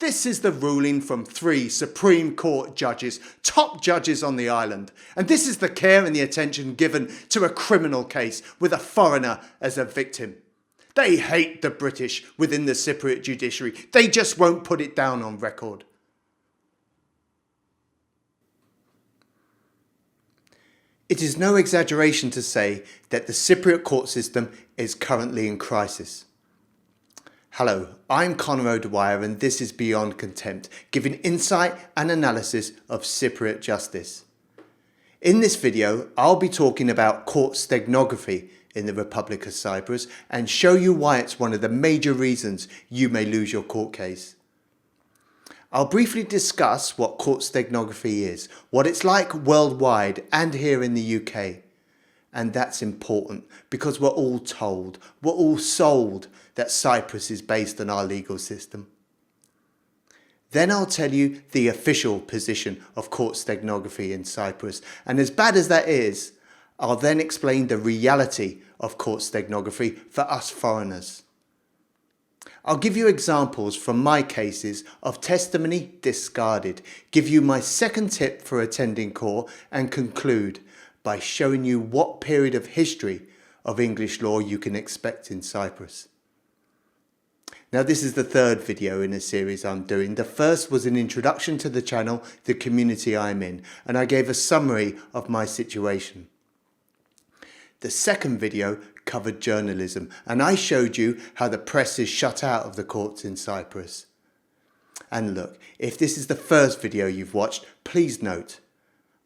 This is the ruling from 3 Supreme Court judges, top judges on the island. And this is the care and the attention given to a criminal case with a foreigner as a victim. They hate the British within the Cypriot judiciary. They just won't put it down on record. It is no exaggeration to say that the Cypriot court system is currently in crisis. Hello, I'm Conor O'Dwyer and this is Beyond Contempt, giving insight and analysis of Cypriot justice. In this video, I'll be talking about court stenography in the Republic of Cyprus and show you why it's one of the major reasons you may lose your court case. I'll briefly discuss what court stenography is, what it's like worldwide and here in the UK. And that's important because we're all told, we're all sold that Cyprus is based on our legal system. Then I'll tell you the official position of court stenography in Cyprus. And as bad as that is, I'll then explain the reality of court stenography for us foreigners. I'll give you examples from my cases of testimony discarded, give you my second tip for attending court and conclude by showing you what period of history of English law you can expect in Cyprus. Now this is the third video in a series I'm doing. The first was an introduction to the channel, the community I'm in, and I gave a summary of my situation. The second video covered journalism and I showed you how the press is shut out of the courts in Cyprus. And look, if this is the first video you've watched, please note,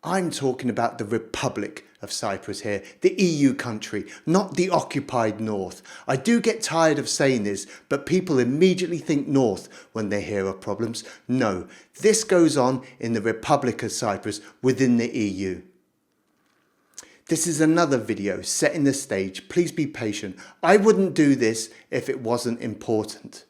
I'm talking about the Republic of Cyprus here, the EU country, not the occupied North. I do get tired of saying this, but people immediately think North when they hear of problems. No, this goes on in the Republic of Cyprus within the EU. This is another video setting the stage. Please be patient. I wouldn't do this if it wasn't important.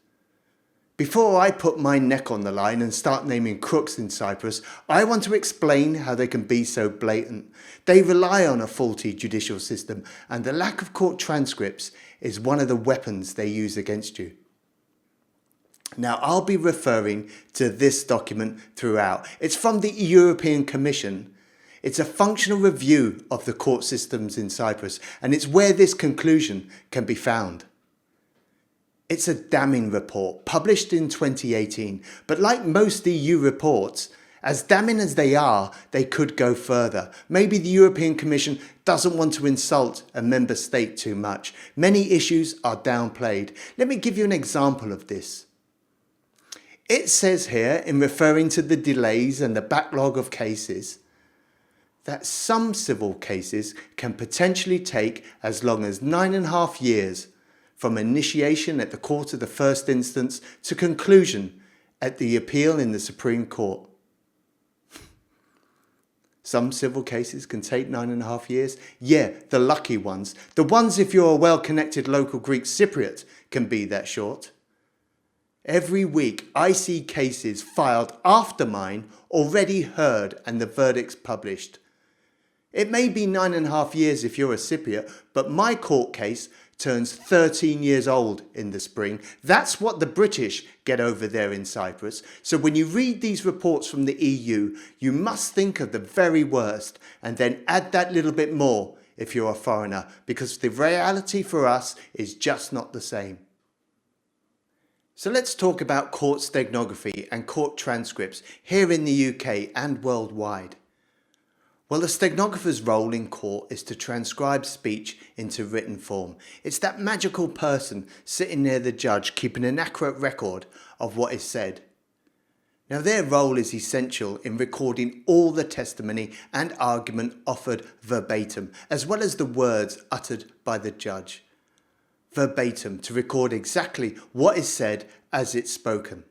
Before I put my neck on the line and start naming crooks in Cyprus, I want to explain how they can be so blatant. They rely on a faulty judicial system and the lack of court transcripts is one of the weapons they use against you. Now I'll be referring to this document throughout. It's from the European Commission. It's a functional review of the court systems in Cyprus, and it's where this conclusion can be found. It's a damning report published in 2018, but like most EU reports, as damning as they are, they could go further. Maybe the European Commission doesn't want to insult a member state too much. Many issues are downplayed. Let me give you an example of this. It says here, in referring to the delays and the backlog of cases, that some civil cases can potentially take as long as 9.5 years from initiation at the court of the first instance to conclusion at the appeal in the Supreme Court. Some civil cases can take 9.5 years. Yeah, the lucky ones. The ones if you're a well-connected local Greek Cypriot can be that short. Every week I see cases filed after mine already heard and the verdicts published. It may be 9.5 years if you're a Cypriot, but my court case turns 13 years old in the spring. That's what the British get over there in Cyprus. So when you read these reports from the EU, you must think of the very worst and then add that little bit more if you're a foreigner, because the reality for us is just not the same. So let's talk about court stenography and court transcripts here in the UK and worldwide. Well, the stenographer's role in court is to transcribe speech into written form. It's that magical person sitting near the judge keeping an accurate record of what is said. Now, their role is essential in recording all the testimony and argument offered verbatim, as well as the words uttered by the judge. Verbatim, to record exactly what is said as it's spoken.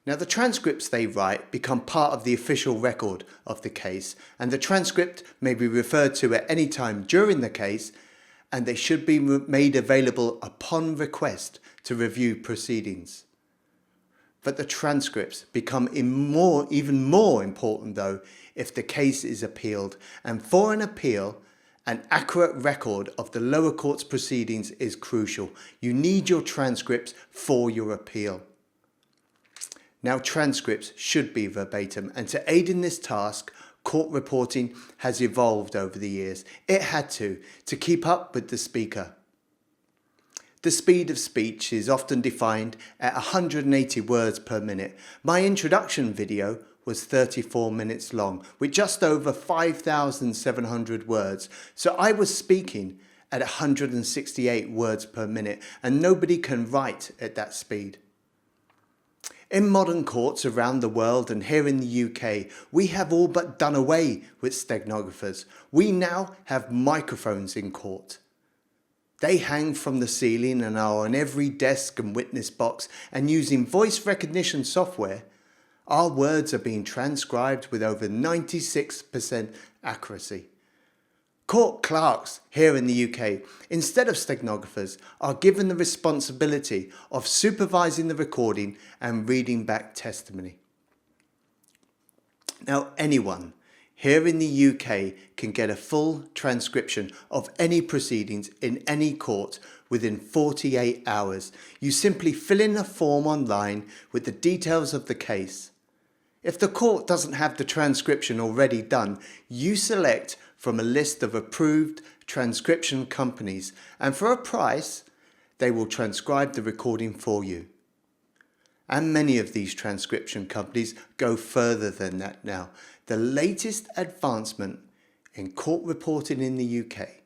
Now the transcripts they write become part of the official record of the case, and the transcript may be referred to at any time during the case, and they should be made available upon request to review proceedings. But the transcripts become even more important though if the case is appealed, and for an appeal, an accurate record of the lower court's proceedings is crucial. You need your transcripts for your appeal. Now, transcripts should be verbatim, and to aid in this task, court reporting has evolved over the years. It had to keep up with the speaker. The speed of speech is often defined at 180 words per minute. My introduction video was 34 minutes long, with just over 5,700 words. So I was speaking at 168 words per minute, and nobody can write at that speed. In modern courts around the world and here in the UK, we have all but done away with stenographers. We now have microphones in court. They hang from the ceiling and are on every desk and witness box, and using voice recognition software, our words are being transcribed with over 96% accuracy. Court clerks here in the UK, instead of stenographers, are given the responsibility of supervising the recording and reading back testimony. Now, anyone here in the UK can get a full transcription of any proceedings in any court within 48 hours. You simply fill in a form online with the details of the case. If the court doesn't have the transcription already done, you select from a list of approved transcription companies, and for a price, they will transcribe the recording for you. And many of these transcription companies go further than that now. The latest advancement in court reporting in the UK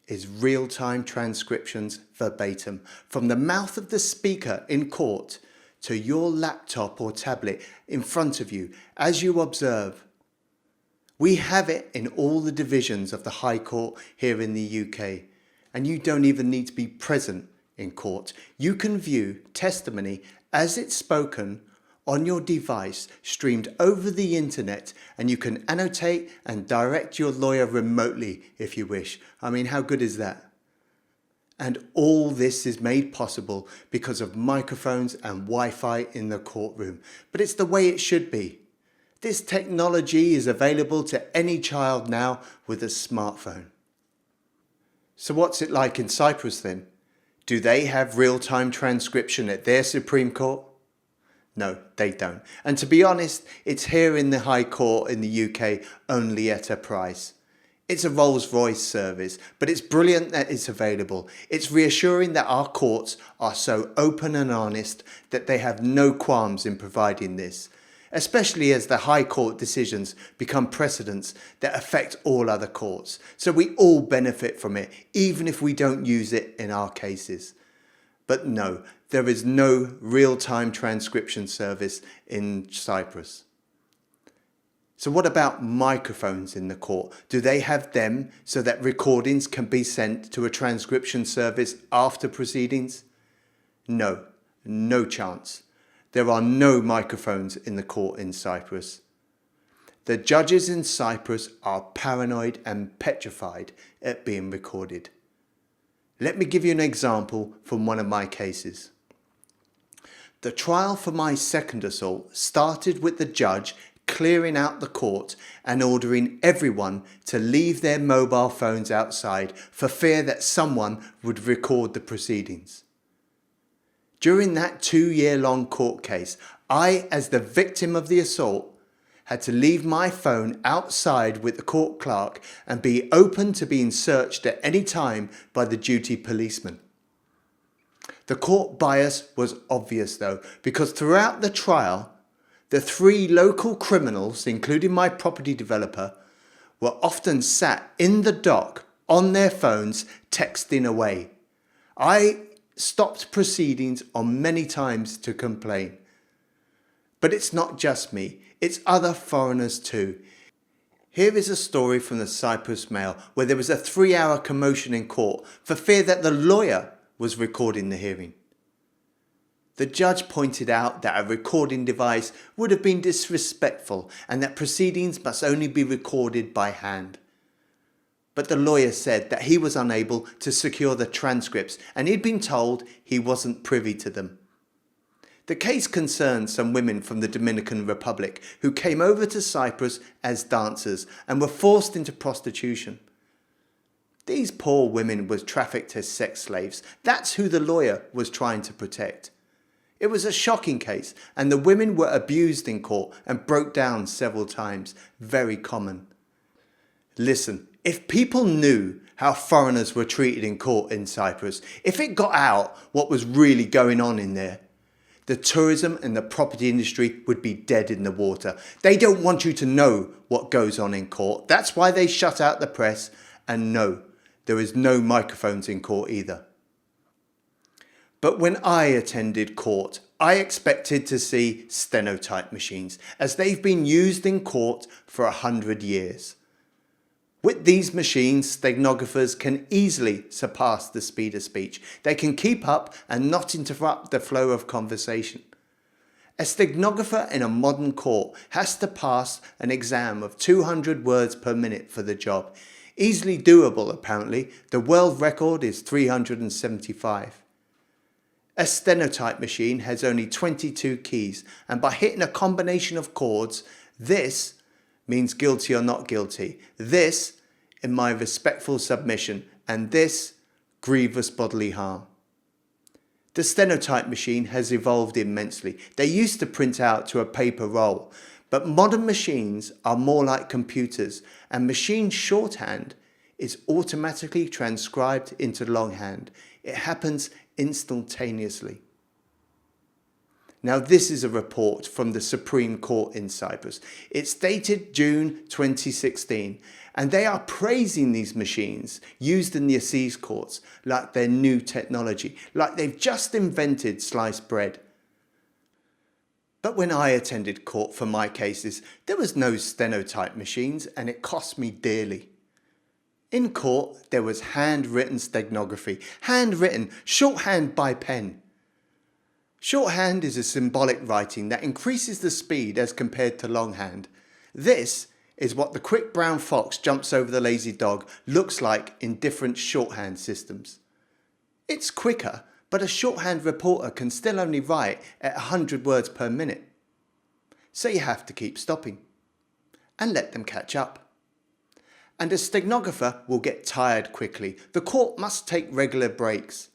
is real-time transcriptions verbatim, from the mouth of the speaker in court to your laptop or tablet in front of you as you observe. We have it in all the divisions of the High Court here in the UK, and you don't even need to be present in court. You can view testimony as it's spoken on your device, streamed over the internet, and you can annotate and direct your lawyer remotely if you wish. I mean, how good is that? And all this is made possible because of microphones and Wi-Fi in the courtroom. But it's the way it should be. This technology is available to any child now with a smartphone. So what's it like in Cyprus then? Do they have real-time transcription at their Supreme Court? No, they don't. And to be honest, it's here in the High Court in the UK only at a price. It's a Rolls-Royce service, but it's brilliant that it's available. It's reassuring that our courts are so open and honest that they have no qualms in providing this, especially as the High Court decisions become precedents that affect all other courts. So we all benefit from it, even if we don't use it in our cases. But no, there is no real-time transcription service in Cyprus. So what about microphones in the court? Do they have them so that recordings can be sent to a transcription service after proceedings? No, no chance. There are no microphones in the court in Cyprus. The judges in Cyprus are paranoid and petrified at being recorded. Let me give you an example from one of my cases. The trial for my second assault started with the judge clearing out the court and ordering everyone to leave their mobile phones outside for fear that someone would record the proceedings. During that 2-year-long court case, I, as the victim of the assault, had to leave my phone outside with the court clerk and be open to being searched at any time by the duty policeman. The court bias was obvious though, because throughout the trial, the 3 local criminals, including my property developer, were often sat in the dock on their phones texting away. I stopped proceedings on many times to complain. But it's not just me, it's other foreigners too. Here is a story from the Cyprus Mail where there was a 3-hour commotion in court for fear that the lawyer was recording the hearing. The judge pointed out that a recording device would have been disrespectful and that proceedings must only be recorded by hand. But the lawyer said that he was unable to secure the transcripts and he'd been told he wasn't privy to them. The case concerned some women from the Dominican Republic who came over to Cyprus as dancers and were forced into prostitution. These poor women were trafficked as sex slaves. That's who the lawyer was trying to protect. It was a shocking case, and the women were abused in court and broke down several times. Very common. Listen, if people knew how foreigners were treated in court in Cyprus, if it got out what was really going on in there, the tourism and the property industry would be dead in the water. They don't want you to know what goes on in court. That's why they shut out the press. And no, there is no microphones in court either. But when I attended court, I expected to see stenotype machines, as they've been used in court for 100 years. With these machines, stenographers can easily surpass the speed of speech. They can keep up and not interrupt the flow of conversation. A stenographer in a modern court has to pass an exam of 200 words per minute for the job. Easily doable, apparently. The world record is 375. A stenotype machine has only 22 keys, and by hitting a combination of chords, this means guilty or not guilty, this in my respectful submission, and this grievous bodily harm. The stenotype machine has evolved immensely. They used to print out to a paper roll, but modern machines are more like computers, and machine shorthand is automatically transcribed into longhand. It happens instantaneously. Now, this is a report from the Supreme Court in Cyprus. It's dated June 2016, and they are praising these machines used in the assize courts like they're new technology, like they've just invented sliced bread. But when I attended court for my cases, there was no stenotype machines, and it cost me dearly. In court, there was handwritten stenography, handwritten, shorthand by pen. Shorthand is a symbolic writing that increases the speed as compared to longhand. This is what the quick brown fox jumps over the lazy dog looks like in different shorthand systems. It's quicker, but a shorthand reporter can still only write at 100 words per minute. So you have to keep stopping and let them catch up. And a stenographer will get tired quickly. The court must take regular breaks.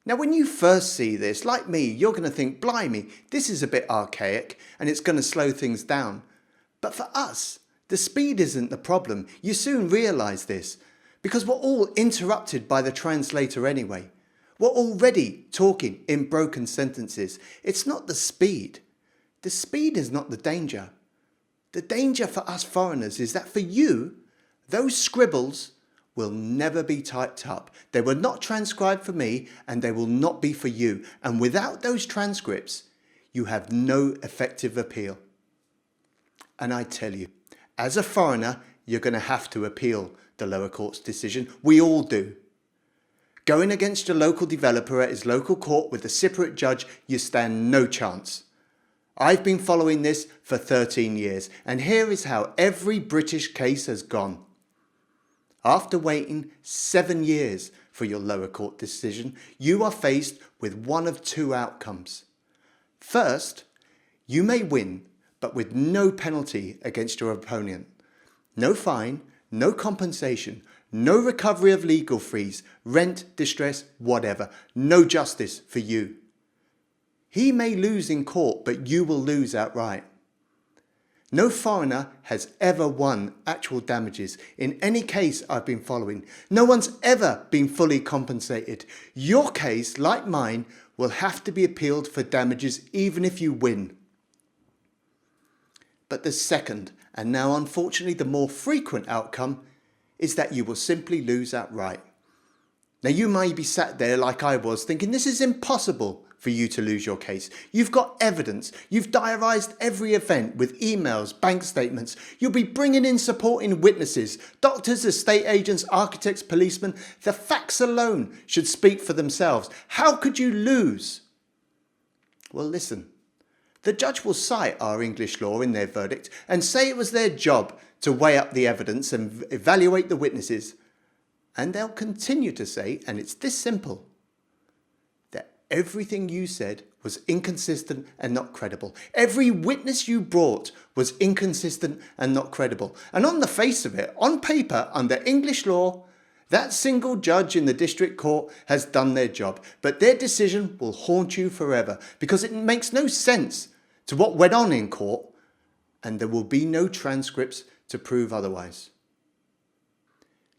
Now, when you first see this, like me, you're going to think, blimey, this is a bit archaic and it's going to slow things down. But for us, the speed isn't the problem. You soon realise this, because we're all interrupted by the translator anyway. We're already talking in broken sentences. It's not the speed. The speed is not the danger. The danger for us foreigners is that for you, those scribbles will never be typed up. They were not transcribed for me, and they will not be for you. And without those transcripts, you have no effective appeal. And I tell you, as a foreigner, you're going to have to appeal the lower court's decision. We all do. Going against your local developer at his local court with a Cypriot judge, you stand no chance. I've been following this for 13 years, and here is how every British case has gone. After waiting 7 years for your lower court decision, you are faced with one of two outcomes. First, you may win, but with no penalty against your opponent. No fine, no compensation, no recovery of legal fees, rent, distress, whatever. No justice for you. He may lose in court, but you will lose outright. No foreigner has ever won actual damages in any case I've been following. No one's ever been fully compensated. Your case, like mine, will have to be appealed for damages even if you win. But the second, and now unfortunately the more frequent outcome, is that you will simply lose outright. Now, you may be sat there like I was thinking this is impossible for you to lose your case. You've got evidence. You've diarised every event with emails, bank statements. You'll be bringing in supporting witnesses, doctors, estate agents, architects, policemen. The facts alone should speak for themselves. How could you lose? Well, listen. The judge will cite our English law in their verdict and say it was their job to weigh up the evidence and evaluate the witnesses. And they'll continue to say, and it's this simple, that everything you said was inconsistent and not credible. Every witness you brought was inconsistent and not credible. And on the face of it, on paper, under English law, That single judge in the district court has done their job, but their decision will haunt you forever because it makes no sense to what went on in court, and there will be no transcripts to prove otherwise.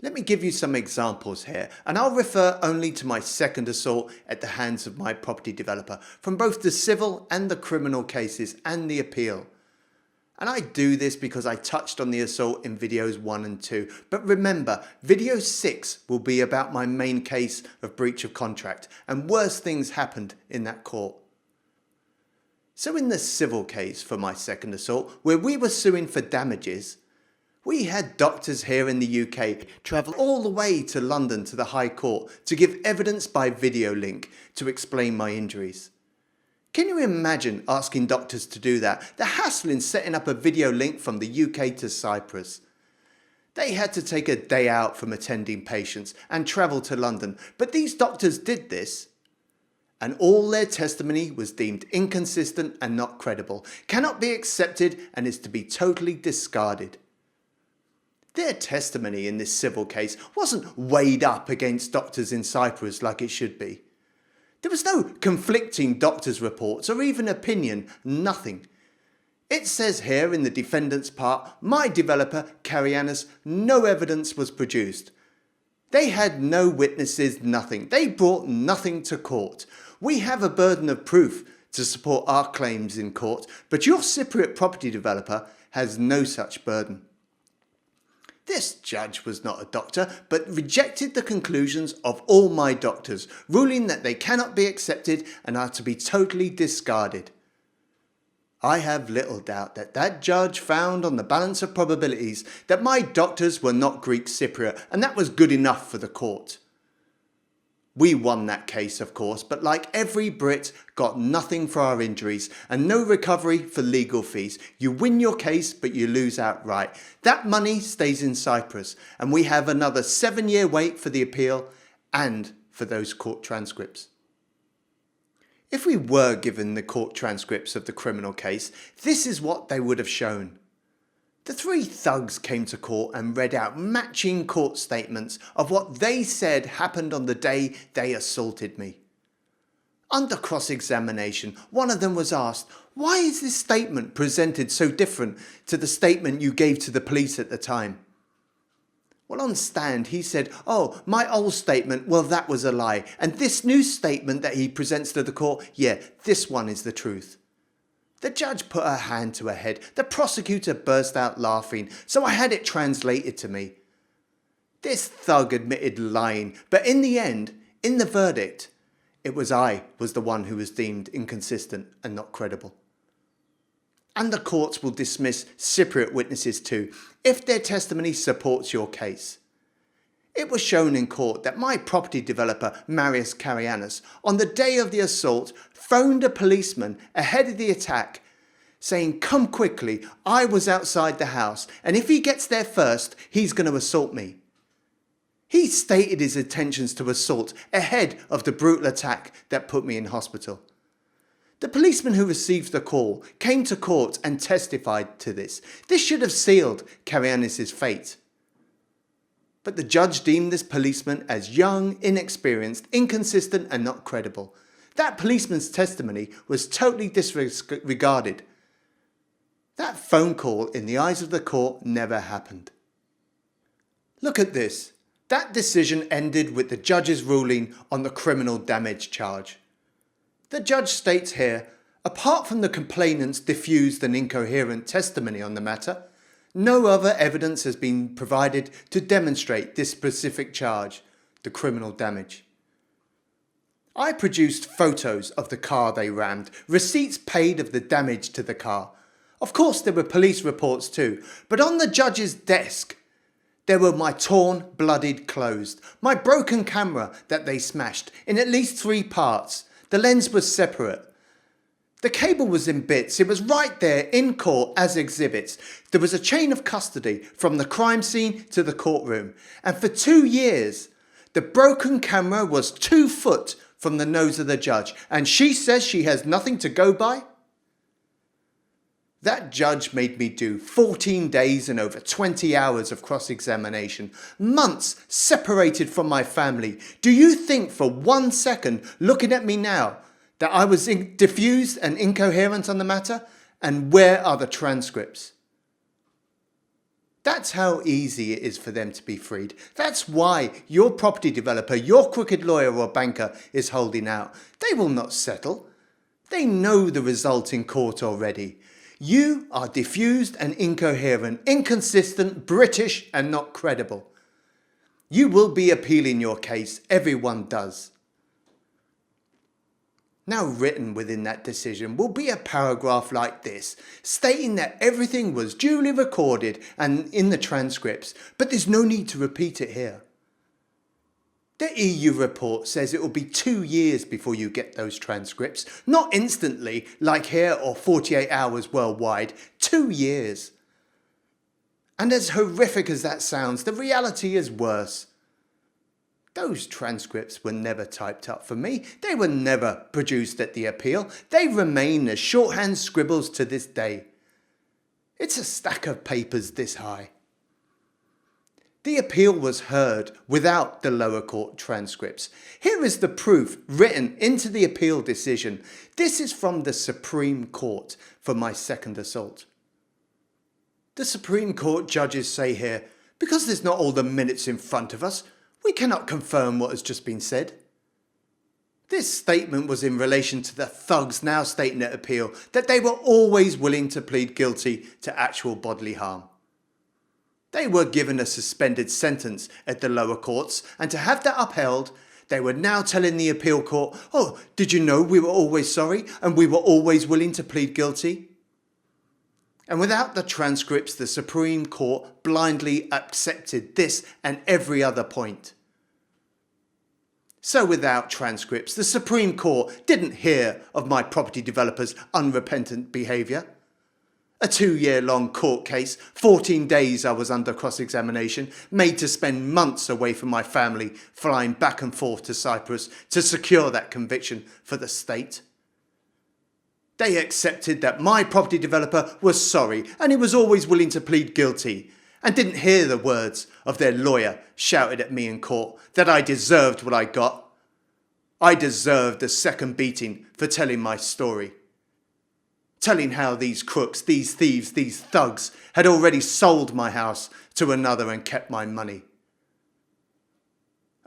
Let me give you some examples here, and I'll refer only to my second assault at the hands of my property developer from both the civil and the criminal cases and the appeal. And I do this because I touched on the assault in videos 1 and 2. But remember, video 6 will be about my main case of breach of contract, and worse things happened in that court. So in the civil case for my second assault, where we were suing for damages, we had doctors here in the UK travel all the way to London to the High Court to give evidence by video link to explain my injuries. Can you imagine asking doctors to do that? The hassle in setting up a video link from the UK to Cyprus. They had to take a day out from attending patients and travel to London, but these doctors did this, and all their testimony was deemed inconsistent and not credible, cannot be accepted, and is to be totally discarded. Their testimony in this civil case wasn't weighed up against doctors in Cyprus like it should be. There was no conflicting doctors' reports or even opinion, nothing. It says here in the defendant's part, my developer, Karianis, no evidence was produced. They had no witnesses, nothing. They brought nothing to court. We have a burden of proof to support our claims in court, but your Cypriot property developer has no such burden. This judge was not a doctor, but rejected the conclusions of all my doctors, ruling that they cannot be accepted and are to be totally discarded. I have little doubt that that judge found on the balance of probabilities that my doctors were not Greek Cypriot, and that was good enough for the court. We won that case, of course, but like every Brit, got nothing for our injuries and no recovery for legal fees. You win your case, but you lose outright. That money stays in Cyprus, and we have another 7-year wait for the appeal and for those court transcripts. If we were given the court transcripts of the criminal case, this is what they would have shown. The 3 thugs came to court and read out matching court statements of what they said happened on the day they assaulted me. Under cross-examination, one of them was asked, "Why is this statement presented so different to the statement you gave to the police at the time?" Well, on stand, he said, "Oh, my old statement, well, that was a lie. And this new statement that he presents to the court, yeah, this one is the truth." The judge put her hand to her head. The prosecutor burst out laughing, so I had it translated to me. This thug admitted lying, but in the end, in the verdict, it was I was the one who was deemed inconsistent and not credible. And the courts will dismiss Cypriot witnesses too, if their testimony supports your case. It was shown in court that my property developer, Marius Karianis, on the day of the assault, phoned a policeman ahead of the attack, saying, "Come quickly, I was outside the house, and if he gets there first, he's going to assault me." He stated his intentions to assault ahead of the brutal attack that put me in hospital. The policeman who received the call came to court and testified to this. This should have sealed Karianis' fate. But the judge deemed this policeman as young, inexperienced, inconsistent and not credible. That policeman's testimony was totally disregarded. That phone call in the eyes of the court never happened. Look at this. That decision ended with the judge's ruling on the criminal damage charge. The judge states here, apart from the complainant's diffused and incoherent testimony on the matter, no other evidence has been provided to demonstrate this specific charge, the criminal damage. I produced photos of the car they rammed, receipts paid of the damage to the car. Of course there were police reports too, but on the judge's desk there were my torn, bloodied clothes, my broken camera that they smashed in at least 3 parts. The lens was separate. The cable was in bits. It was right there in court as exhibits. There was a chain of custody from the crime scene to the courtroom. And for 2 years, the broken camera was 2 foot from the nose of the judge. And she says she has nothing to go by? That judge made me do 14 days and over 20 hours of cross-examination, months separated from my family. Do you think for 1 second, looking at me now, that I was diffused and incoherent on the matter? And where are the transcripts? That's how easy it is for them to be freed. That's why your property developer, your crooked lawyer or banker is holding out. They will not settle. They know the result in court already. You are diffused and incoherent, inconsistent, British and not credible. You will be appealing your case. Everyone does. Now written within that decision will be a paragraph like this, stating that everything was duly recorded and in the transcripts, but there's no need to repeat it here. The EU report says it will be 2 years before you get those transcripts, not instantly like here or 48 hours worldwide, 2 years. And as horrific as that sounds, the reality is worse. Those transcripts were never typed up for me. They were never produced at the appeal. They remain as shorthand scribbles to this day. It's a stack of papers this high. The appeal was heard without the lower court transcripts. Here is the proof written into the appeal decision. This is from the Supreme Court for my second assault. The Supreme Court judges say here, because there's not all the minutes in front of us, we cannot confirm what has just been said. This statement was in relation to the thugs now stating at appeal that they were always willing to plead guilty to actual bodily harm. They were given a suspended sentence at the lower courts, and to have that upheld, they were now telling the appeal court, oh, did you know we were always sorry and we were always willing to plead guilty? And without the transcripts, the Supreme Court blindly accepted this and every other point. So without transcripts, the Supreme Court didn't hear of my property developer's unrepentant behaviour. A 2-year-long court case, 14 days I was under cross-examination, made to spend months away from my family, flying back and forth to Cyprus to secure that conviction for the state. They accepted that my property developer was sorry and he was always willing to plead guilty, and didn't hear the words of their lawyer shouted at me in court that I deserved what I got. I deserved a second beating for telling my story. Telling how these crooks, these thieves, these thugs had already sold my house to another and kept my money.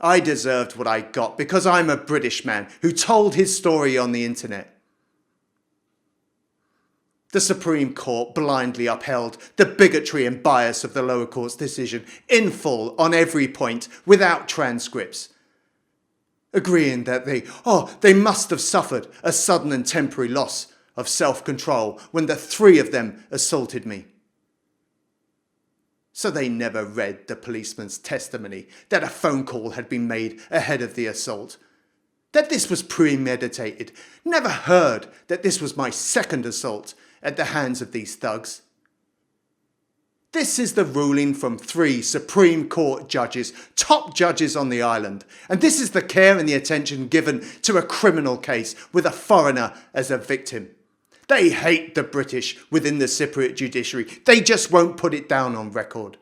I deserved what I got because I'm a British man who told his story on the internet. The Supreme Court blindly upheld the bigotry and bias of the lower court's decision in full on every point without transcripts, agreeing that they must have suffered a sudden and temporary loss of self-control when the 3 of them assaulted me. So they never read the policeman's testimony that a phone call had been made ahead of the assault, that this was premeditated, never heard that this was my second assault at the hands of these thugs. This is the ruling from 3 Supreme Court judges, top judges on the island, and this is the care and the attention given to a criminal case with a foreigner as a victim. They hate the British within the Cypriot judiciary. They just won't put it down on record.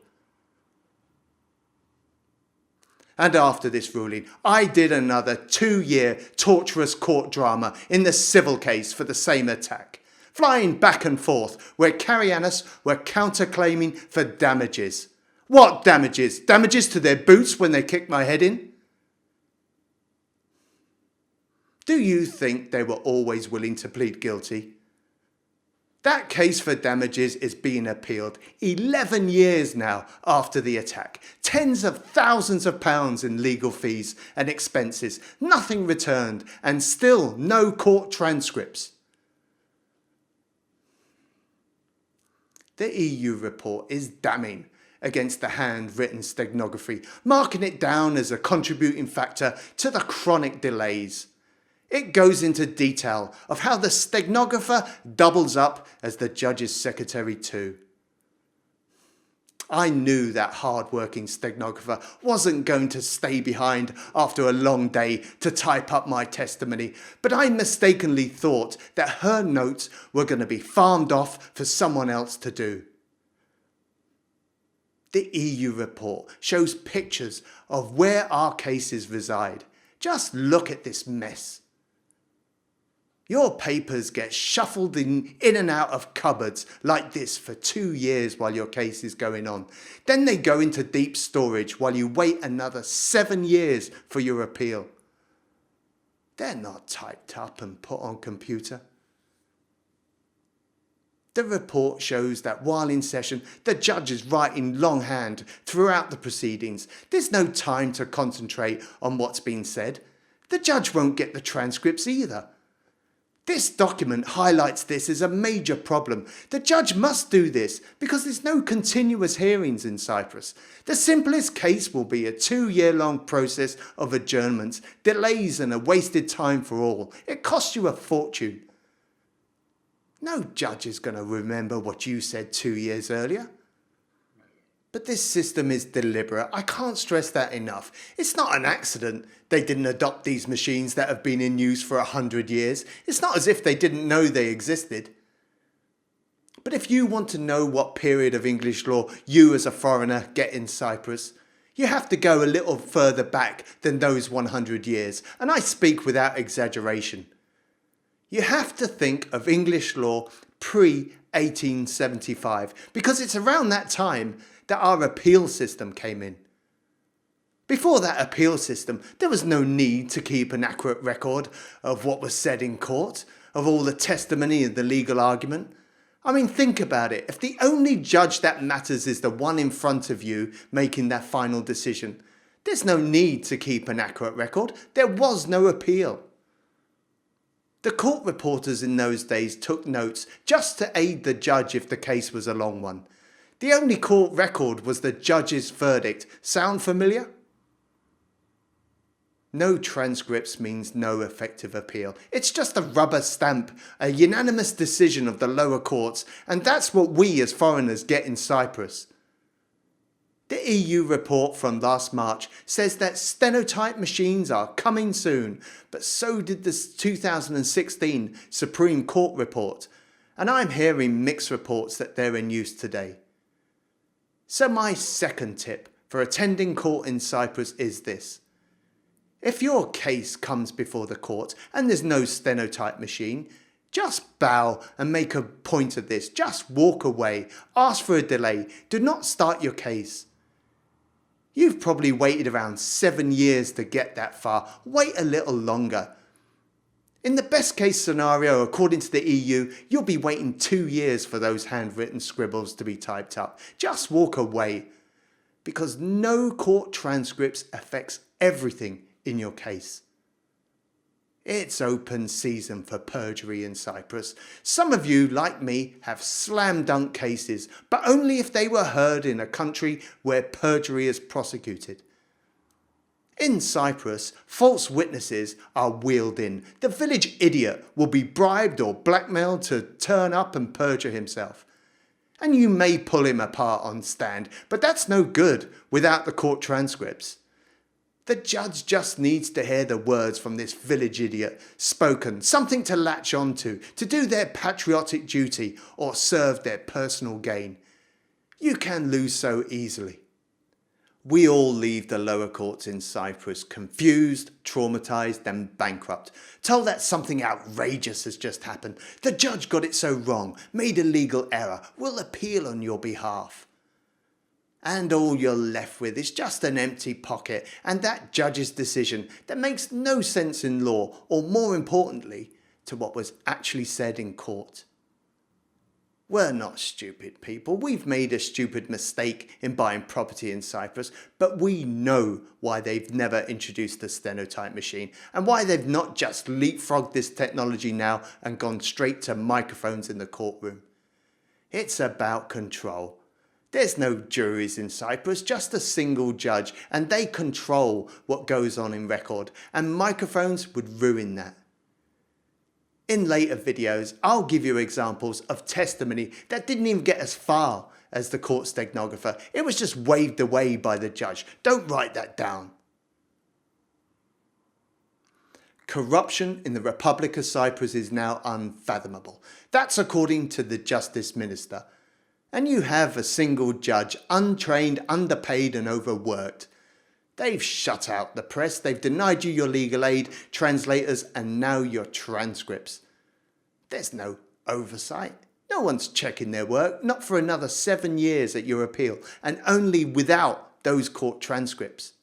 And after this ruling, I did another 2-year torturous court drama in the civil case for the same attack, flying back and forth where Carianis were counterclaiming for damages. What damages? Damages to their boots when they kicked my head in? Do you think they were always willing to plead guilty? That case for damages is being appealed 11 years now after the attack. Tens of thousands of pounds in legal fees and expenses, nothing returned, and still no court transcripts. The EU report is damning against the handwritten stenography, marking it down as a contributing factor to the chronic delays. It goes into detail of how the stenographer doubles up as the judge's secretary too. I knew that hard-working stenographer wasn't going to stay behind after a long day to type up my testimony, but I mistakenly thought that her notes were going to be farmed off for someone else to do. The EU report shows pictures of where our cases reside. Just look at this mess. Your papers get shuffled in and out of cupboards like this for 2 years while your case is going on. Then they go into deep storage while you wait another 7 years for your appeal. They're not typed up and put on computer. The report shows that while in session, the judge is writing longhand throughout the proceedings. There's no time to concentrate on what's been said. The judge won't get the transcripts either. This document highlights this as a major problem. The judge must do this because there's no continuous hearings in Cyprus. The simplest case will be a 2-year-long process of adjournments, delays and a wasted time for all. It costs you a fortune. No judge is going to remember what you said 2 years earlier. But this system is deliberate. I can't stress that enough. It's not an accident they didn't adopt these machines that have been in use for 100 years. It's not as if they didn't know they existed. But if you want to know what period of English law you as a foreigner get in Cyprus, you have to go a little further back than those 100 years. And I speak without exaggeration. You have to think of English law pre-1875 because it's around that time that our appeal system came in. Before that appeal system, there was no need to keep an accurate record of what was said in court, of all the testimony and the legal argument. I mean, think about it. If the only judge that matters is the one in front of you making that final decision, there's no need to keep an accurate record. There was no appeal. The court reporters in those days took notes just to aid the judge if the case was a long one. The only court record was the judge's verdict. Sound familiar? No transcripts means no effective appeal. It's just a rubber stamp, a unanimous decision of the lower courts, and that's what we as foreigners get in Cyprus. The EU report from last March says that stenotype machines are coming soon, but so did the 2016 Supreme Court report, and I'm hearing mixed reports that they're in use today. So my second tip for attending court in Cyprus is this. If your case comes before the court and there's no stenotype machine, just bow and make a point of this. Just walk away. Ask for a delay. Do not start your case. You've probably waited around 7 years to get that far. Wait a little longer. In the best case scenario, according to the EU, you'll be waiting 2 years for those handwritten scribbles to be typed up. Just walk away, because no court transcripts affects everything in your case. It's open season for perjury in Cyprus. Some of you, like me, have slam dunk cases, but only if they were heard in a country where perjury is prosecuted. In Cyprus, false witnesses are wheeled in. The village idiot will be bribed or blackmailed to turn up and perjure himself. And you may pull him apart on stand, but that's no good without the court transcripts. The judge just needs to hear the words from this village idiot spoken, something to latch onto, to do their patriotic duty or serve their personal gain. You can lose so easily. We all leave the lower courts in Cyprus confused, traumatised and bankrupt, told that something outrageous has just happened. The judge got it so wrong, made a legal error, will appeal on your behalf. And all you're left with is just an empty pocket and that judge's decision that makes no sense in law, or more importantly, to what was actually said in court. We're not stupid people. We've made a stupid mistake in buying property in Cyprus, but we know why they've never introduced the stenotype machine and why they've not just leapfrogged this technology now and gone straight to microphones in the courtroom. It's about control. There's no juries in Cyprus, just a single judge, and they control what goes on in record, and microphones would ruin that. In later videos, I'll give you examples of testimony that didn't even get as far as the court stenographer. It was just waved away by the judge. Don't write that down. Corruption in the Republic of Cyprus is now unfathomable. That's according to the Justice Minister. And you have a single judge, untrained, underpaid and overworked. They've shut out the press, they've denied you your legal aid, translators and now your transcripts. There's no oversight. No one's checking their work, not for another 7 years at your appeal, and only without those court transcripts.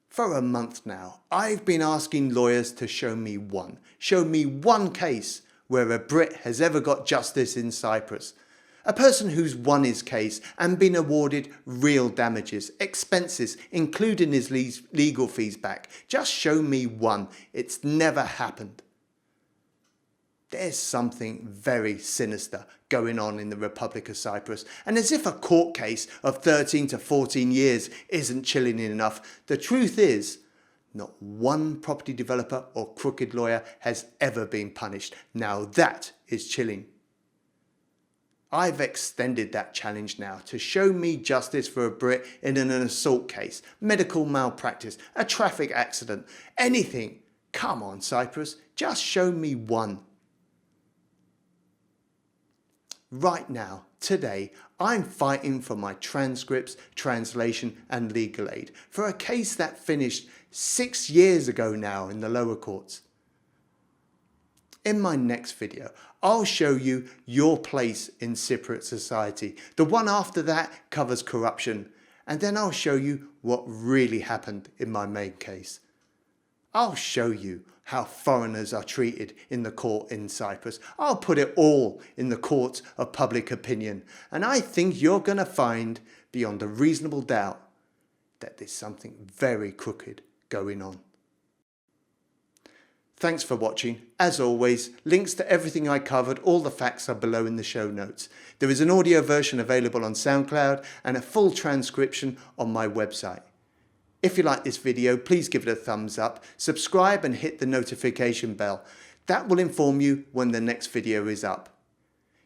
For a month now, I've been asking lawyers to show me one case where a Brit has ever got justice in Cyprus. A person who's won his case and been awarded real damages, expenses, including his legal fees back. Just show me one. It's never happened. There's something very sinister going on in the Republic of Cyprus. And as if a court case of 13 to 14 years isn't chilling enough, the truth is, not one property developer or crooked lawyer has ever been punished. Now that is chilling. I've extended that challenge now to show me justice for a Brit in an assault case, medical malpractice, a traffic accident, anything. Come on, Cyprus, just show me one. Right now, today, I'm fighting for my transcripts, translation and legal aid for a case that finished 6 years ago now in the lower courts. In my next video, I'll show you your place in Cypriot society. The one after that covers corruption, and then I'll show you what really happened in my main case. I'll show you how foreigners are treated in the court in Cyprus. I'll put it all in the court of public opinion, and I think you're going to find, beyond a reasonable doubt, that there's something very crooked going on. Thanks for watching. As always, links to everything I covered, all the facts are below in the show notes. There is an audio version available on SoundCloud and a full transcription on my website. If you like this video, please give it a thumbs up, subscribe and hit the notification bell. That will inform you when the next video is up.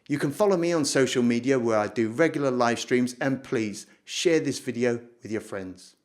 You can follow me on social media where I do regular live streams, and please share this video with your friends.